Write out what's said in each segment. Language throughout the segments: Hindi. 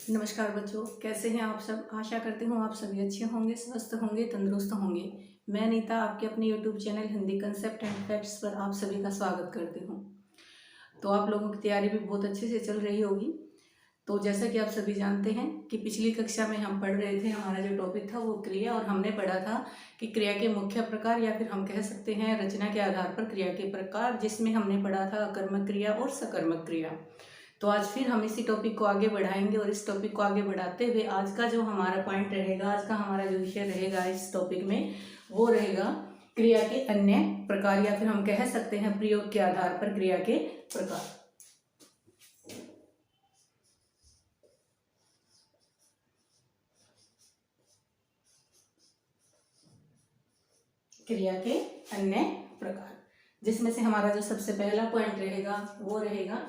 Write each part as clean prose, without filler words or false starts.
नमस्कार बच्चों, कैसे हैं आप सब। आशा करती हूँ आप सभी अच्छे होंगे, स्वस्थ होंगे, तंदुरुस्त होंगे। मैं नीता आपके अपने YouTube channel Hindi concept and facts पर आप सभी का स्वागत करती हूँ। तो आप लोगों की तैयारी भी बहुत अच्छे से चल रही होगी। तो जैसा कि आप सभी जानते हैं कि पिछली कक्षा में हम पढ़ रहे थे, हमारा जो टॉपिक था वो क्रिया, और हमने पढ़ा था कि क्रिया के मुख्य प्रकार या फिर हम कह सकते हैं रचना के आधार पर क्रिया के प्रकार, जिसमें हमने पढ़ा था अकर्मक क्रिया और सकर्मक क्रिया। तो आज फिर हम इसी टॉपिक को आगे बढ़ाएंगे, और इस टॉपिक को आगे बढ़ाते हुए आज का जो हमारा पॉइंट रहेगा, आज का हमारा जो विषय रहेगा इस टॉपिक में, वो रहेगा क्रिया के अन्य प्रकार, या फिर हम कह सकते हैं प्रयोग के आधार पर क्रिया के प्रकार। क्रिया के अन्य प्रकार, जिसमें से हमारा जो सबसे पहला पॉइंट रहेगा वो रहेगा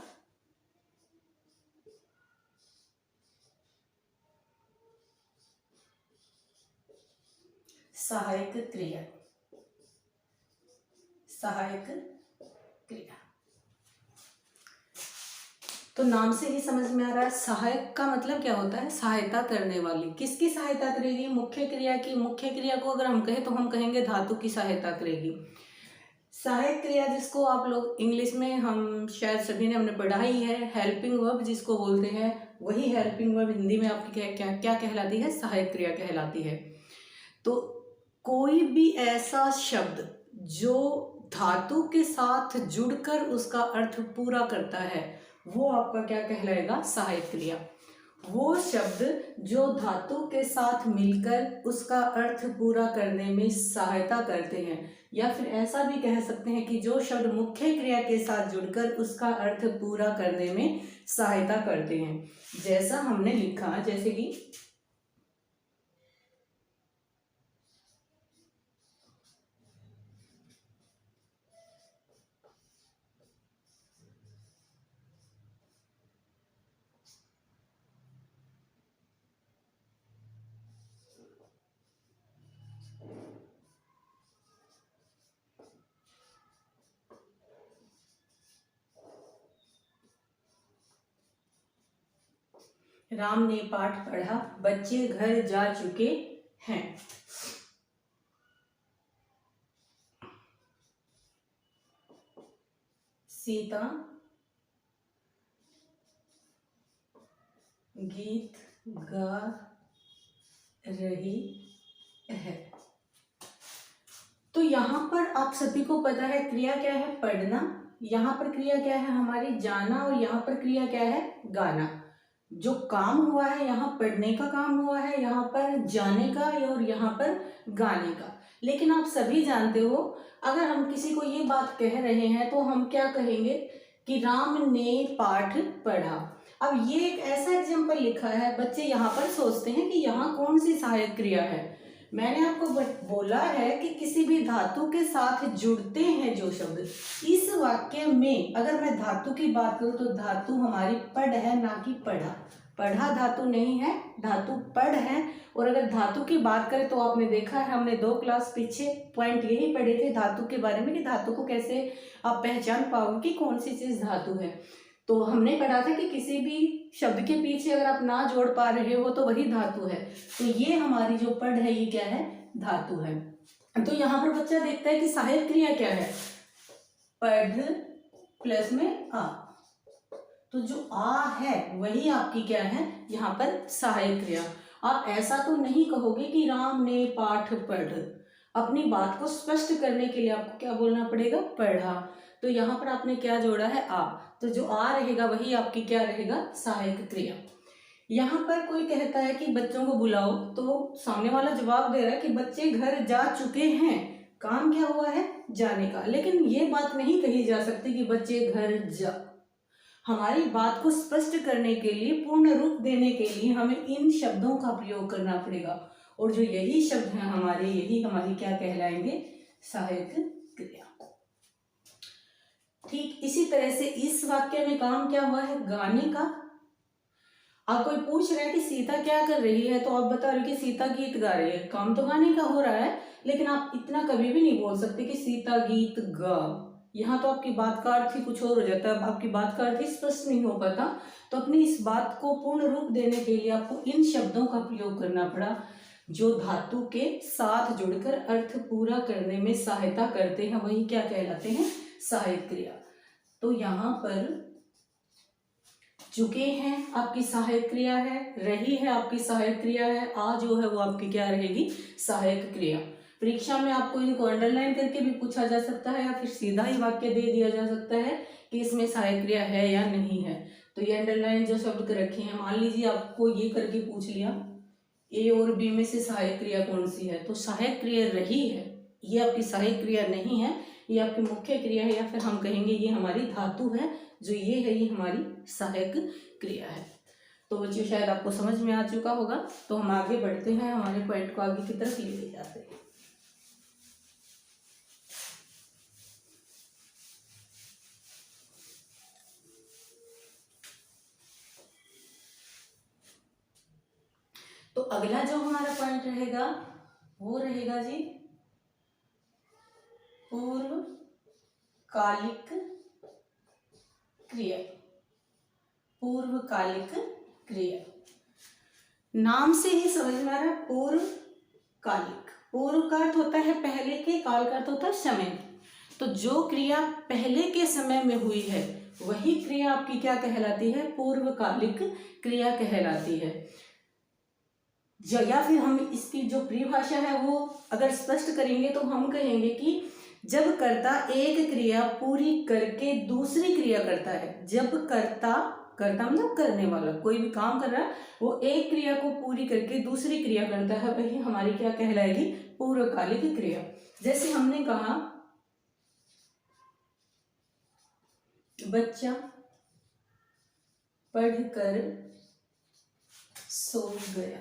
सहायक क्रिया। सहायक क्रिया तो नाम से ही समझ में आ रहा है, सहायक का मतलब क्या होता है, सहायता करने वाली। किसकी सहायता करेगी, मुख्य क्रिया की। मुख्य क्रिया को अगर हम कहें तो हम कहेंगे धातु की सहायता करेगी। सहायक क्रिया जिसको आप लोग इंग्लिश में, हम शायद सभी ने हमने पढ़ा ही है, हेल्पिंग वर्ब जिसको बोलते हैं, वही हेल्पिंग वर्ब हिंदी में आपकी क्या कहलाती है, सहायक क्रिया कहलाती है। तो कोई भी ऐसा शब्द जो धातु के साथ जुड़कर उसका अर्थ पूरा करता है, वो आपका क्या कहलाएगा, सहायक क्रिया। वो शब्द जो धातु के साथ मिलकर उसका अर्थ पूरा करने में सहायता करते हैं, या फिर ऐसा भी कह सकते हैं कि जो शब्द मुख्य क्रिया के साथ जुड़कर उसका अर्थ पूरा करने में सहायता करते हैं। जैसा हमने लिखा, जैसे कि राम ने पाठ पढ़ा, बच्चे घर जा चुके हैं। सीता गीत गा रही है। तो यहाँ पर आप सभी को पता है क्रिया क्या है, पढ़ना। यहाँ पर क्रिया क्या है हमारी, जाना। और यहाँ पर क्रिया क्या है, गाना। जो काम हुआ है यहाँ पढ़ने का काम हुआ है, यहाँ पर जाने का, और यहाँ पर गाने का। लेकिन आप सभी जानते हो, अगर हम किसी को ये बात कह रहे हैं तो हम क्या कहेंगे कि राम ने पाठ पढ़ा। अब ये एक ऐसा एग्जाम्पल लिखा है, बच्चे यहाँ पर सोचते हैं कि यहाँ कौन सी सहायक क्रिया है। मैंने आपको बोला है कि किसी भी धातु के साथ जुड़ते हैं जो शब्द, इस वाक्य में अगर मैं धातु की बात करूं तो धातु हमारी पढ़ है, ना कि पढ़ा। पढ़ा धातु नहीं है, धातु पढ़ है। और अगर धातु की बात करें तो आपने देखा है, हमने 2 क्लास पीछे पॉइंट यही पढ़े थे धातु के बारे में, कि धातु को कैसे आप पहचान पाओगे कि कौन सी चीज धातु है। तो हमने पढ़ा था कि किसी भी शब्द के पीछे अगर आप ना जोड़ पा रहे हो तो वही धातु है। तो ये हमारी जो पढ़ है ये क्या है, धातु है। तो यहाँ पर बच्चा देखता है कि सहायक क्रिया क्या है, पढ़ प्लस में आ। तो जो आ है वही आपकी क्या है, यहाँ पर सहायक क्रिया। आप ऐसा तो नहीं कहोगे कि राम ने पाठ पढ़। अपनी बात को स्पष्ट करने के लिए आपको क्या बोलना पड़ेगा, पढ़ा। तो यहाँ पर आपने क्या जोड़ा है, आ। तो जो आ रहेगा वही आपकी क्या रहेगा, सहायक क्रिया। यहाँ पर कोई कहता है कि बच्चों को बुलाओ, तो सामने वाला जवाब दे रहा है कि बच्चे घर जा चुके हैं। काम क्या हुआ है, जाने का। लेकिन ये बात नहीं कही जा सकती कि बच्चे घर जा। हमारी बात को स्पष्ट करने के लिए, पूर्ण रूप देने के लिए हमें इन शब्दों का प्रयोग करना पड़ेगा। और जो यही शब्द हैं हमारे, यही हमारी क्या कहलाएंगे, सहायक क्रिया। ठीक इसी तरह से इस वाक्य में काम क्या हुआ है, गाने का। आप कोई पूछ रहा है कि सीता क्या कर रही है, तो आप बता रहे हो कि सीता गीत गा रही है। काम तो गाने का हो रहा है, लेकिन आप इतना कभी भी नहीं बोल सकते कि सीता गीत गा। यहाँ तो आपकी बात का अर्थ ही कुछ और हो जाता है, अब आपकी बात का अर्थ ही स्पष्ट नहीं हो पाता। तो अपनी इस बात को पूर्ण रूप देने के लिए आपको इन शब्दों का प्रयोग करना पड़ा जो धातु के साथ जुड़कर अर्थ पूरा करने में सहायता करते हैं, वही क्या कहलाते हैं, सहायक क्रिया। तो यहाँ पर चुके हैं आपकी सहायक क्रिया है, रही है आपकी सहायक क्रिया है, आ जो है वो आपकी क्या रहेगी, सहायक क्रिया। परीक्षा में आपको इनको अंडरलाइन करके भी पूछा जा सकता है या फिर सीधा ही वाक्य दे दिया जा सकता है कि इसमें सहायक क्रिया है या नहीं है। तो ये अंडरलाइन जो शब्द रखे हैं, मान लीजिए आपको ये करके पूछ लिया ए और बी में से सहायक क्रिया कौन सी है, तो सहायक क्रिया रही है, ये आपकी सहायक क्रिया नहीं है, ये आपकी मुख्य क्रिया है, या फिर हम कहेंगे ये हमारी धातु है, जो ये है ये हमारी सहायक क्रिया है। तो बच्चों शायद आपको समझ में आ चुका होगा। तो हम आगे बढ़ते हैं, हमारे पॉइंट को आगे की तरफ ले जाते हैं। तो अगला जो हमारा पॉइंट रहेगा वो रहेगा जी पूर्वकालिक क्रिया। पूर्वकालिक क्रिया नाम से ही समझ में आ रहा है, पूर्वकालिक। पूर्व का अर्थ होता है पहले के, काल का अर्थ होता है समय। तो जो क्रिया पहले के समय में हुई है वही क्रिया आपकी क्या कहलाती है, पूर्वकालिक क्रिया कहलाती है। या फिर हम इसकी जो परिभाषा है वो अगर स्पष्ट करेंगे तो हम कहेंगे कि जब कर्ता एक क्रिया पूरी करके दूसरी क्रिया करता है, जब कर्ता मतलब करने वाला कोई भी काम कर रहा है, वो एक क्रिया को पूरी करके दूसरी क्रिया करता है, वही हमारी क्या कहलाएगी, पूर्वकालिक क्रिया। जैसे हमने कहा बच्चा पढ़कर सो गया।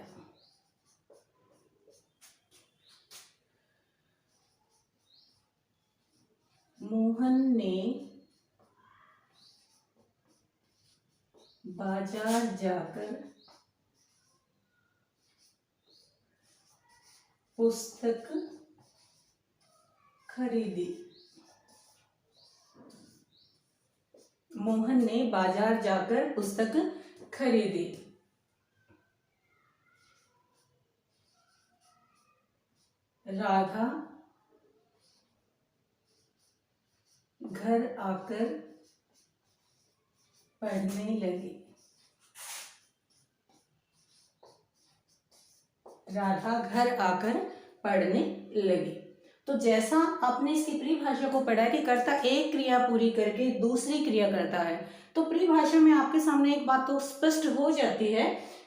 मोहन ने बाजार जाकर पुस्तक खरीदी। मोहन ने बाजार जाकर पुस्तक खरीदी। राधा घर आकर पढ़ने लगी। राधा घर आकर पढ़ने लगी। तो जैसा आपने इसकी परिभाषा को पढ़ा कि कर्ता एक क्रिया पूरी करके दूसरी क्रिया करता है, तो परिभाषा में आपके सामने एक बात तो स्पष्ट हो जाती है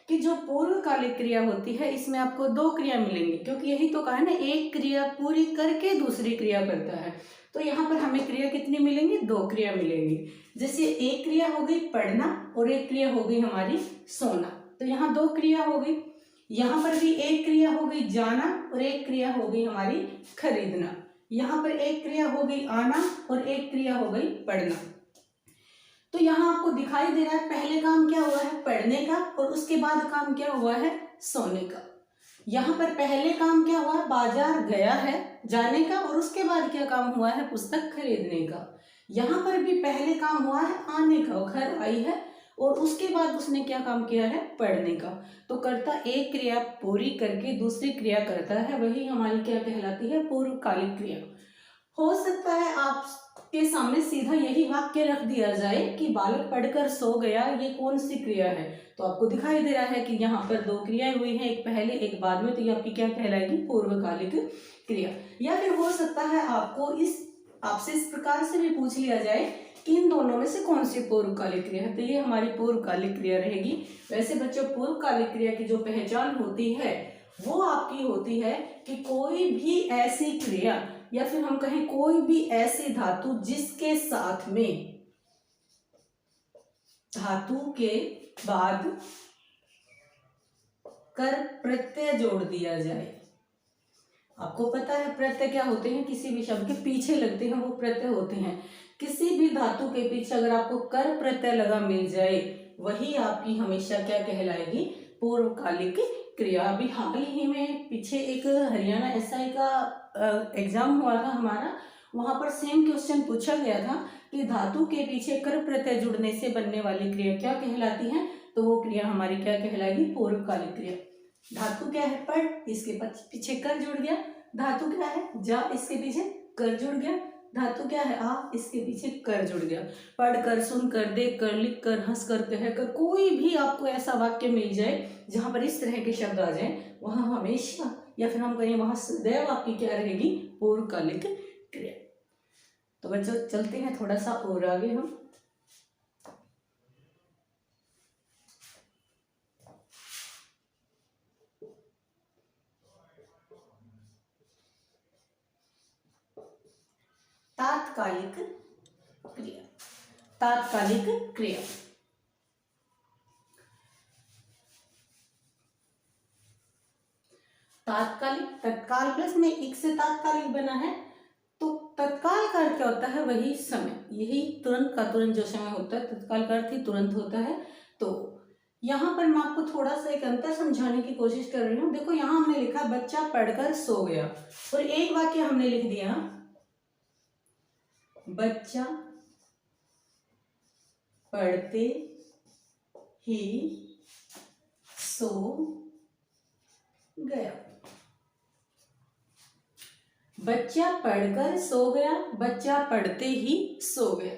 कि जो पूर्वकालिक क्रिया होती है इसमें आपको दो क्रिया मिलेंगी, क्योंकि यही तो कहा है ना, एक क्रिया पूरी करके दूसरी क्रिया करता है। तो यहाँ पर हमें क्रिया कितनी मिलेंगी, दो क्रिया मिलेंगी। जैसे एक क्रिया हो गई पढ़ना और एक क्रिया हो गई हमारी सोना, तो यहाँ दो क्रिया हो गई। यहाँ पर भी एक क्रिया हो गई जाना और एक क्रिया हो गई हमारी खरीदना। यहाँ पर एक क्रिया हो गई आना और एक क्रिया हो गई पढ़ना। तो यहाँ आपको दिखाई दे रहा है पहले काम क्या हुआ है, पढ़ने का, और उसके बाद काम क्या हुआ है, सोने का। यहाँ पर पहले काम क्या हुआ, बाजार गया है जाने का, और उसके बाद क्या काम हुआ है, पुस्तक खरीदने का। यहाँ पर भी पहले काम हुआ है आने का, घर आई है, और उसके बाद उसने क्या काम किया है, पढ़ने का। तो कर्ता एक क्रिया पूरी करके दूसरी क्रिया करता है, वही हमारी क्या कहलाती है, पूर्वकालिक क्रिया। हो सकता है आपके सामने सीधा यही वाक्य रख दिया जाए कि बालक पढ़कर सो गया, ये कौन सी क्रिया है, तो आपको दिखाई दे रहा है कि यहाँ पर दो क्रियाएं हुई हैं, एक पहले एक बाद में, तो ये आपकी क्या कहलाएगी, पूर्वकालिक क्रिया। या फिर हो सकता है आपसे इस प्रकार से भी पूछ लिया जाए कि इन दोनों में से कौन सी पूर्वकालिक क्रिया है, तो ये हमारी पूर्वकालिक क्रिया रहेगी। वैसे बच्चों पूर्वकालिक क्रिया की जो पहचान होती है वो आपकी होती है कि कोई भी ऐसी क्रिया या फिर हम कहें कोई भी ऐसी धातु जिसके साथ में धातु के बाद कर प्रत्यय जोड़ दिया जाए। आपको पता है प्रत्यय क्या होते हैं, किसी भी शब्द के पीछे लगते हैं वो प्रत्यय होते हैं। किसी भी धातु के पीछे अगर आपको कर प्रत्यय लगा मिल जाए वही आपकी हमेशा क्या कहलाएगी, पूर्वकालिक क्रिया। अभी हाल ही में पीछे एक हरियाणा एसआई का एग्जाम हुआ था हमारा, वहां पर सेम क्वेश्चन पूछा गया था कि धातु के पीछे कर प्रत्यय जुड़ने से बनने वाली क्रिया क्या कहलाती है, तो वो क्रिया हमारी क्या कहलाएगी, पूर्वकालिक क्रिया। धातु क्या है, पढ़, इसके पीछे कर जुड़ गया। धातु क्या है, जा, इसके पीछे कर जुड़ गया। धातु क्या है, आ, इसके पीछे कर जुड़ गया। पढ़ कर, सुन कर, देख कर, लिख कर, हंस कर, कह कर, कोई भी आपको ऐसा वाक्य मिल जाए जहां पर इस तरह के शब्द आ जाए, वहां हमेशा या फिर हम कहें वहां सदैव आपकी क्या रहेगी, पूर्वकालिक क्रिया। तो बच्चों चलते हैं थोड़ा सा और आगे हम। तात्कालिक क्रिया। तात्कालिक क्रिया, तात्कालिक, तत्काल प्लस में एक से तात्कालिक बना है। तो तत्काल का अर्थ क्या होता है, वही समय, यही तुरंत का तुरंत जो समय होता है, तत्काल का अर्थ ही तुरंत होता है। तो यहाँ पर मैं आपको थोड़ा सा एक अंतर समझाने की कोशिश कर रही हूँ। देखो यहाँ हमने लिखा बच्चा पढ़कर सो गया, और एक वाक्य हमने लिख दिया बच्चा पढ़ते ही सो गया। बच्चा पढ़कर सो गया, बच्चा पढ़ते ही सो गया।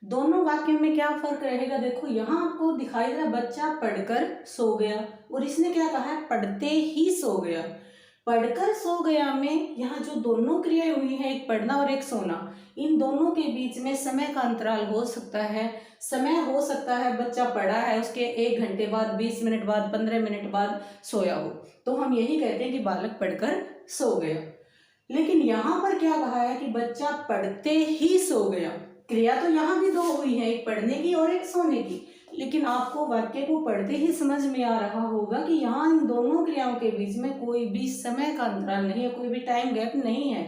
दोनों वाक्यों में क्या फर्क रहेगा, देखो यहाँ आपको दिखाई दे रहा बच्चा पढ़कर सो गया, और इसने क्या कहा है, पढ़ते ही सो गया। पढ़कर सो गया में यहाँ जो दोनों क्रियाएं हुई हैं, एक पढ़ना और एक सोना, इन दोनों के बीच में समय का अंतराल हो सकता है। समय हो सकता है बच्चा पढ़ा है, उसके 1 घंटे बाद, 20 मिनट बाद, 15 मिनट बाद सोया हो, तो हम यही कहते हैं कि बालक पढ़कर सो गया। लेकिन यहाँ पर क्या कहा है कि बच्चा पढ़ते ही सो गया। क्रिया तो यहाँ भी दो हुई है, एक पढ़ने की और एक सोने की, लेकिन आपको वाक्य को पढ़ते ही समझ में आ रहा होगा कि यहाँ इन दोनों क्रियाओं के बीच में कोई भी समय का अंतराल नहीं है, कोई भी टाइम गैप नहीं है।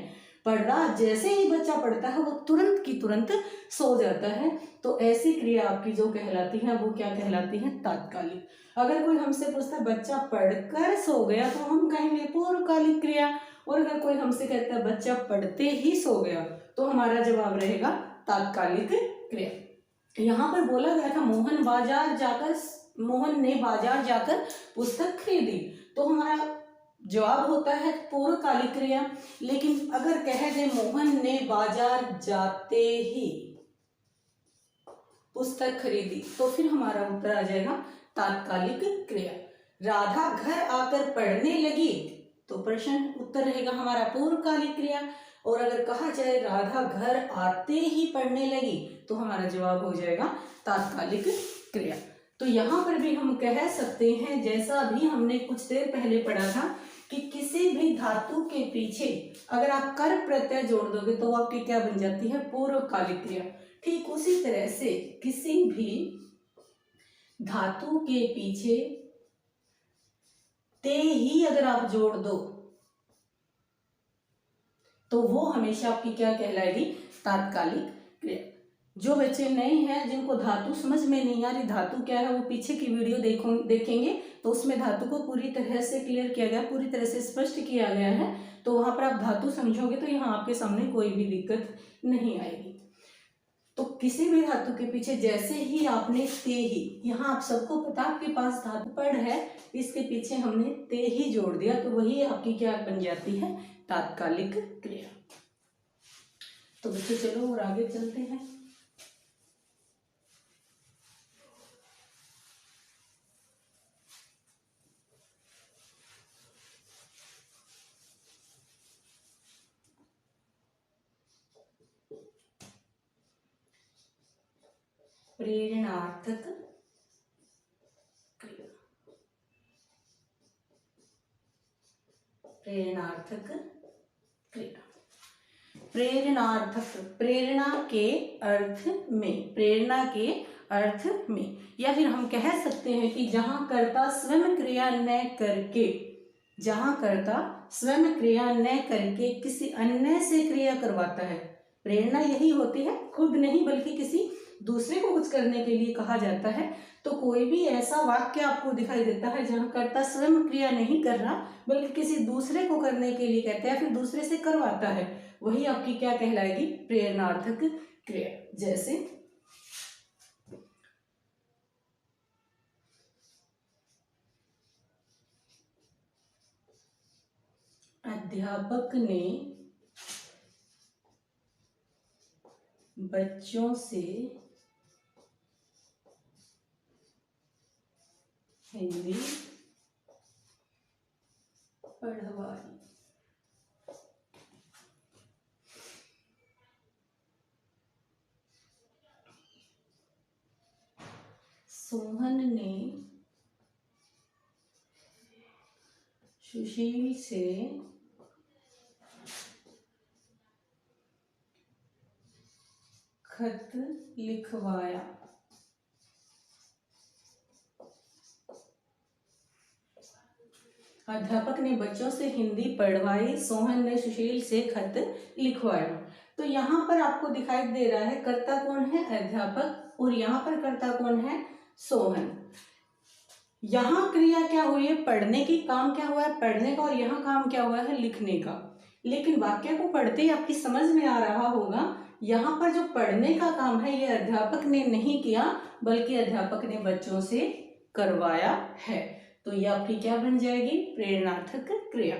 पढ़ रहा, जैसे ही बच्चा पढ़ता है वो तुरंत की तुरंत सो जाता है। तो ऐसी क्रिया आपकी जो कहलाती है वो क्या कहलाती है, तात्कालिक। अगर कोई हमसे पूछता है बच्चा पढ़कर सो गया, तो हम कहेंगे पूर्वकालिक क्रिया। और अगर कोई हमसे कहता है बच्चा पढ़ते ही सो गया, तो हमारा जवाब रहेगा तात्कालिक क्रिया। यहाँ पर बोला गया था मोहन ने बाजार जाकर पुस्तक खरीदी, तो हमारा जवाब होता है पूर्वकालिक क्रिया। लेकिन अगर कह दे मोहन ने बाजार जाते ही पुस्तक खरीदी, तो फिर हमारा उत्तर आ जाएगा तात्कालिक क्रिया। राधा घर आकर पढ़ने लगी, तो प्रश्न उत्तर रहेगा हमारा पूर्वकालिक क्रिया। और अगर कहा जाए राधा घर आते ही पढ़ने लगी, तो हमारा जवाब हो जाएगा तात्कालिक क्रिया। तो यहाँ पर भी हम कह सकते हैं, जैसा भी हमने कुछ देर पहले पढ़ा था, कि किसी भी धातु के पीछे अगर आप कर प्रत्यय जोड़ दोगे तो आपकी क्या बन जाती है, पूर्वकालिक क्रिया। ठीक उसी तरह से किसी भी धातु के पीछे ते ही अगर आप जोड़ दो, तो वो हमेशा आपकी क्या कहलाएगी, तात्कालिक क्रिया। जो बच्चे नए हैं, जिनको धातु समझ में नहीं आ रही, धातु क्या है, वो पीछे की वीडियो देखेंगे, तो उसमें धातु को पूरी तरह से क्लियर किया गया, पूरी तरह से स्पष्ट किया गया है। तो वहां पर आप धातु समझोगे तो यहाँ आपके सामने कोई भी दिक्कत नहीं आएगी। तो किसी भी धातु के पीछे जैसे ही आपने ते ही, यहाँ आप सबको पता, आपके पास धातु पढ़ है, इसके पीछे हमने ते ही जोड़ दिया, तो वही आपकी क्या बन जाती है, तात्कालिक क्रिया। तो बच्चों चलो और आगे चलते हैं। प्रेरणार्थक क्रिया। प्रेरणार्थक क्रिया, प्रेरणार्थक, प्रेरणा के अर्थ में, प्रेरणा के अर्थ में, या फिर हम कह सकते हैं कि जहां कर्ता स्वयं क्रिया न करके, जहां कर्ता स्वयं क्रिया न करके किसी अन्य से क्रिया करवाता है। प्रेरणा यही होती है, खुद नहीं बल्कि किसी दूसरे को कुछ करने के लिए कहा जाता है, तो कोई भी ऐसा वाक्य आपको दिखाई देता है जहाँ कर्ता स्वयं क्रिया नहीं कर रहा बल्कि किसी दूसरे को करने के लिए कहता है या फिर दूसरे से करवाता है, वही आपकी क्या कहलाएगी, प्रेरणार्थक क्रिया। जैसे अध्यापक ने बच्चों से हिंदी पढ़वाई। सोहन ने सुशील से खत लिखवाया। अध्यापक ने बच्चों से हिंदी पढ़वाई, सोहन ने सुशील से खत लिखवाया। तो यहाँ पर आपको दिखाई दे रहा है कर्ता कौन है, अध्यापक, और यहाँ पर कर्ता कौन है, सोहन। यहाँ क्रिया क्या हुई है, पढ़ने की, काम क्या हुआ है, पढ़ने का, और यहाँ काम क्या हुआ है, लिखने का। लेकिन वाक्य को पढ़ते ही आपकी समझ में आ रहा होगा यहाँ पर जो पढ़ने का काम है ये अध्यापक ने नहीं किया बल्कि अध्यापक ने बच्चों से करवाया है। तो ये आपकी क्या बन जाएगी, प्रेरणार्थक क्रिया।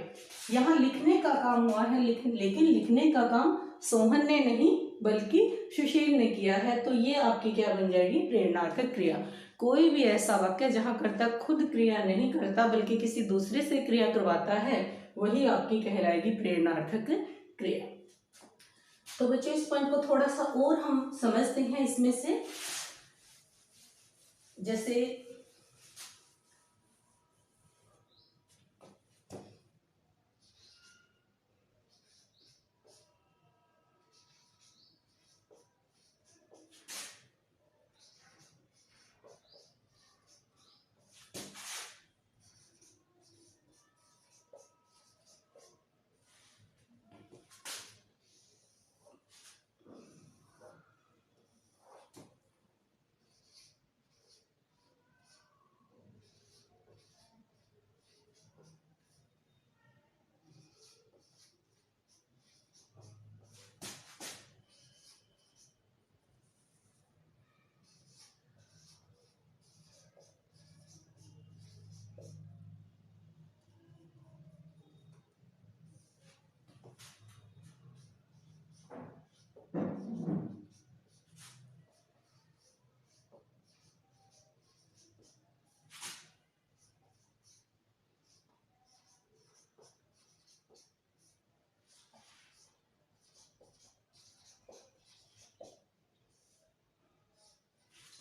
यहाँ लिखने का काम हुआ है लेकिन लिखने का काम सोहन ने नहीं बल्कि सुशील ने किया है, तो ये आपकी क्या बन जाएगी, प्रेरणार्थक क्रिया। कोई भी ऐसा वाक्य जहाँ कर्ता खुद क्रिया नहीं करता बल्कि किसी दूसरे से क्रिया करवाता है, वही आपकी कहलाएगी प्रेरणार्थक क्रिया। तो बच्चों इस पॉइंट को थोड़ा सा और हम समझते हैं इसमें से। जैसे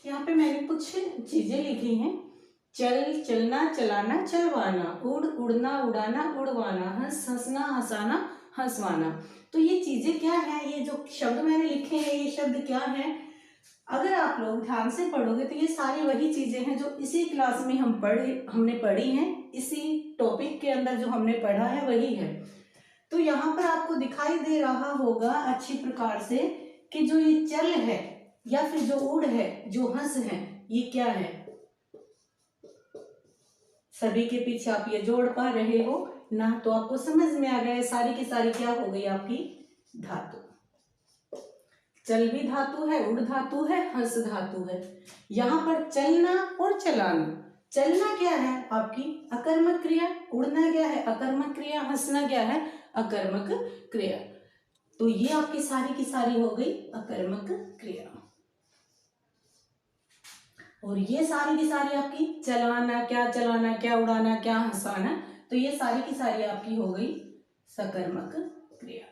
यहाँ पे मैंने कुछ चीजें लिखी हैं, चल, चलना, चलाना, चलवाना, उड़, उड़ना, उड़ाना, उड़वाना, हंस, हंसना, हंसाना, हंसवाना। तो ये चीजें क्या है, ये जो शब्द मैंने लिखे हैं ये शब्द क्या है, अगर आप लोग ध्यान से पढ़ोगे तो ये सारी वही चीजें हैं जो इसी क्लास में हमने पढ़ी हैं, इसी टॉपिक के अंदर जो हमने पढ़ा है वही है। तो यहाँ पर आपको दिखाई दे रहा होगा अच्छी प्रकार से कि जो ये चल है या फिर जो उड़ है, जो हंस है, ये क्या है, सभी के पीछे आप ये जोड़ पा रहे हो ना, तो आपको समझ में आ गया सारी की सारी क्या हो गई आपकी धातु। चल भी धातु है, उड़ धातु है, हंस धातु है। यहाँ पर चलना और चलाना, चलना क्या है आपकी अकर्मक क्रिया, उड़ना क्या है अकर्मक क्रिया, हंसना क्या है अकर्मक क्रिया। तो ये आपकी सारी की सारी हो गई अकर्मक क्रिया। और ये सारी की सारी आपकी चलाना क्या उड़ाना क्या हंसाना, तो ये सारी की सारी आपकी हो गई सकर्मक क्रिया।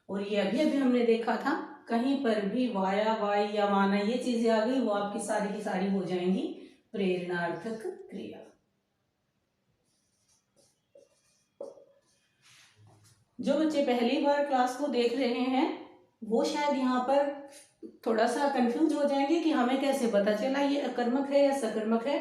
और ये अभी अभी हमने देखा था कहीं पर भी वाया, वाई या वाना ये चीजें आ गई, वो आपकी सारी की सारी हो जाएंगी प्रेरणार्थक क्रिया। जो बच्चे पहली बार क्लास को देख रहे हैं वो शायद यहाँ पर थोड़ा सा कंफ्यूज हो जाएंगे कि हमें कैसे पता चला ये अकर्मक है या सकर्मक है।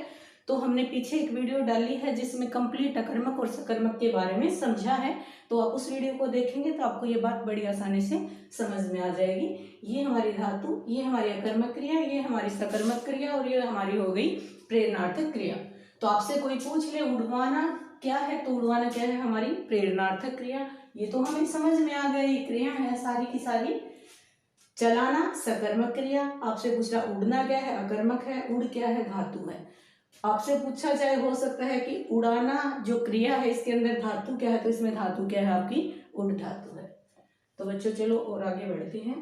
तो हमने पीछे एक वीडियो डाली है जिसमें कंप्लीट अकर्मक और सकर्मक के बारे में समझा है, तो आप उस वीडियो को देखेंगे तो आपको ये बात बड़ी आसानी से समझ में आ जाएगी। ये हमारी धातु, ये हमारी अकर्मक क्रिया, ये हमारी सकर्मक क्रिया और ये हमारी हो गई प्रेरणार्थक क्रिया। तो आपसे कोई पूछ ले उड़वाना क्या है, तो उड़वाना क्या है, हमारी प्रेरणार्थक क्रिया। ये तो हमें समझ में आ गई, क्रिया है सारी की सारी। चलाना सकर्मक क्रिया, आपसे पूछ रहा उड़ना क्या है, अकर्मक है, उड़ क्या है, धातु है। आपसे पूछा जाए, हो सकता है कि उड़ाना जो क्रिया है इसके अंदर धातु क्या है, तो इसमें धातु क्या है, आपकी उड़ धातु है। तो बच्चों चलो और आगे बढ़ते हैं।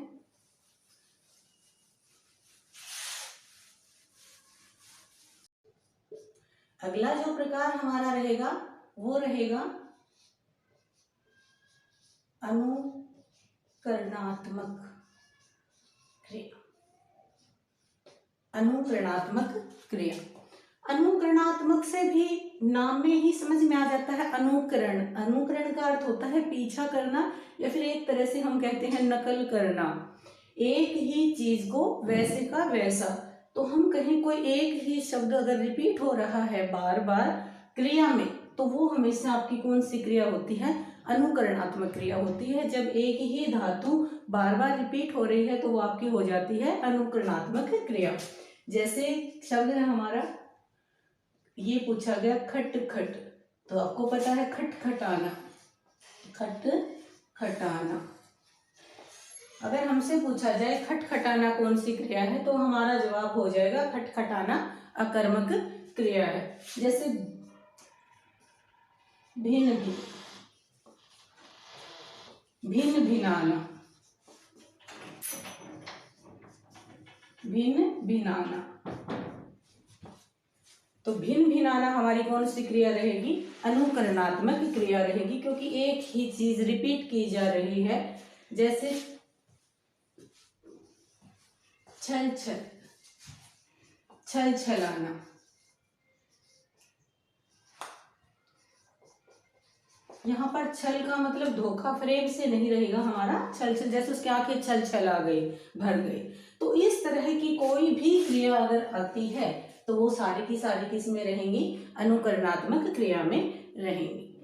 अगला जो प्रकार हमारा रहेगा वो रहेगा अनुकरणात्मक क्रिया। अनुकरणात्मक क्रिया, अनुकरणात्मक से भी नाम में ही समझ में आ जाता है अनुकरण। अनुकरण का अर्थ होता है पीछा करना, या फिर एक तरह से हम कहते हैं नकल करना, एक ही चीज को वैसे का वैसा। तो हम कहीं कोई एक ही शब्द अगर रिपीट हो रहा है बार बार क्रिया में, तो वो हमेशा आपकी कौन सी क्रिया होती है, अनुकरणात्मक क्रिया होती है। जब एक ही धातु बार बार रिपीट हो रही है तो वो आपकी हो जाती है अनुकरणात्मक क्रिया। जैसे शब्द है हमारा, ये पूछा गया खट खट, तो आपको पता है खट खटाना, खट खटाना। अगर हमसे पूछा जाए खट खटाना कौन सी क्रिया है, तो हमारा जवाब हो जाएगा खट खटाना अकर्मक क्रिया है। जैसे भिन्न भी, भिन्न भिनाना, भिन्न भिनाना। तो भिन्न भिनाना हमारी कौन सी क्रिया रहेगी, अनुकरणात्मक क्रिया रहेगी, क्योंकि एक ही चीज रिपीट की जा रही है। जैसे छल छल, छल छलाना। यहाँ पर छल का मतलब धोखा फ्रेब से नहीं रहेगा हमारा, छल छल जैसे उसके आंखें छल छल आ गई, भर गई। तो इस तरह की कोई भी क्रिया अगर आती है तो वो सारी की सारी किस में रहेंगी, अनुकरणात्मक क्रिया में रहेंगी।